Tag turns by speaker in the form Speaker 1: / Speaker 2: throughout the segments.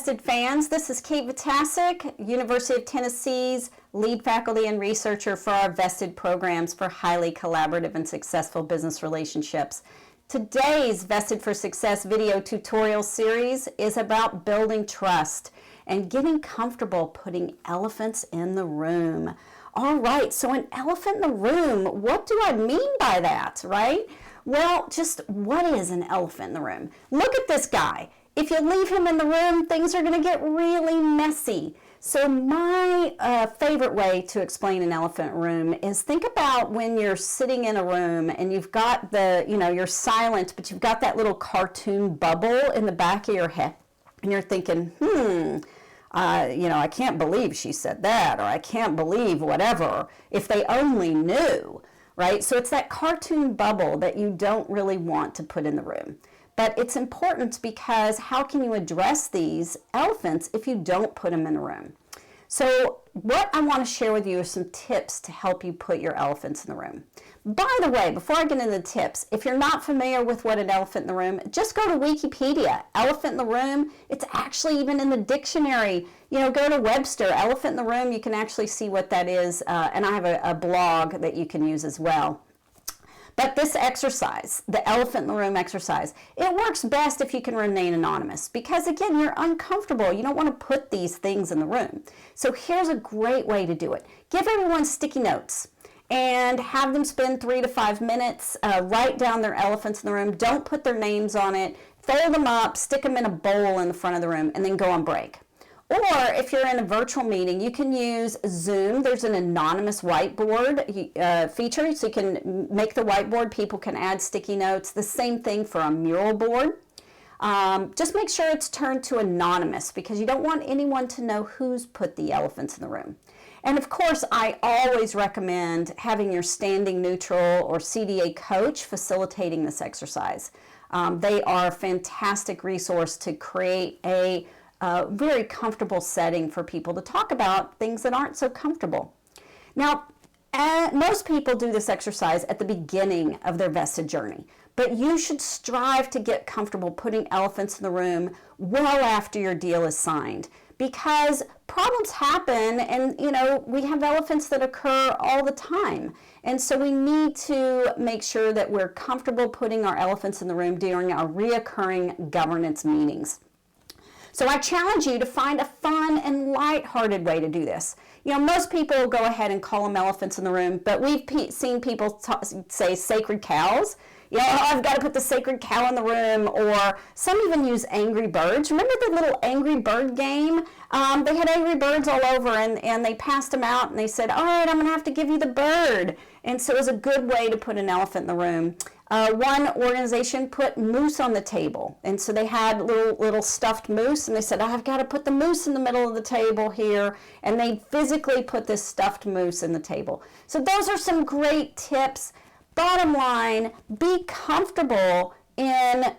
Speaker 1: Vested fans. This is Kate Vitasic, University of Tennessee's lead faculty and researcher for our Vested programs for highly collaborative and successful business relationships. Today's Vested for Success video tutorial series is about building trust and getting comfortable putting elephants in the room. All right, so an elephant in the room, what do I mean by that, right? Well, just what is an elephant in the room? Look at this guy. If you leave him in the room, things are going to get really messy. So my favorite way to explain an elephant room is think about when you're sitting in a room and you've got you're silent, but you've got that little cartoon bubble in the back of your head. And you're thinking, I can't believe she said that, or I can't believe whatever, if they only knew, right? So it's that cartoon bubble that you don't really want to put in the room. But it's important because how can you address these elephants if you don't put them in a room? So what I want to share with you are some tips to help you put your elephants in the room. By the way, before I get into the tips, if you're not familiar with what an elephant in the room, just go to Wikipedia. Elephant in the room, it's actually even in the dictionary. Go to Webster, elephant in the room, you can actually see what that is. And I have a blog that you can use as well. But this exercise, the elephant in the room exercise, it works best if you can remain anonymous because, again, you're uncomfortable. You don't want to put these things in the room. So here's a great way to do it. Give everyone sticky notes and have them spend 3 to 5 minutes, write down their elephants in the room. Don't put their names on it. Fold them up, stick them in a bowl in the front of the room, and then go on break. Or if you're in a virtual meeting, you can use Zoom. There's an anonymous whiteboard feature, so you can make the whiteboard. People can add sticky notes. The same thing for a mural board. Just make sure it's turned to anonymous because you don't want anyone to know who's put the elephants in the room. And of course, I always recommend having your standing neutral or CDA coach facilitating this exercise. They are a fantastic resource to create a very comfortable setting for people to talk about things that aren't so comfortable. Now, most people do this exercise at the beginning of their vested journey, but you should strive to get comfortable putting elephants in the room well after your deal is signed because problems happen and, we have elephants that occur all the time. And so we need to make sure that we're comfortable putting our elephants in the room during our reoccurring governance meetings. So I challenge you to find a fun and lighthearted way to do this. Most people will go ahead and call them elephants in the room, but we've seen people say sacred cows. I've got to put the sacred cow in the room, or some even use angry birds. Remember the little angry bird game? They had angry birds all over, and they passed them out, and they said, all right, I'm going to have to give you the bird. And so it was a good way to put an elephant in the room. One organization put moose on the table, and so they had little stuffed moose, and they said, I've got to put the moose in the middle of the table here, and they physically put this stuffed moose in the table. So those are some great tips. Bottom line, be comfortable in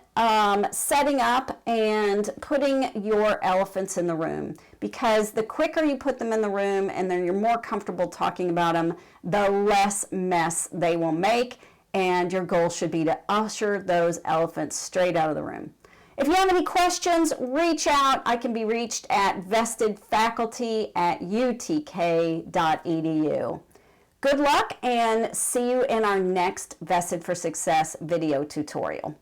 Speaker 1: setting up and putting your elephants in the room because the quicker you put them in the room and then you're more comfortable talking about them, the less mess they will make. And your goal should be to usher those elephants straight out of the room. If you have any questions, reach out. I can be reached at vestedfaculty@utk.edu. Good luck and see you in our next Vested for Success video tutorial.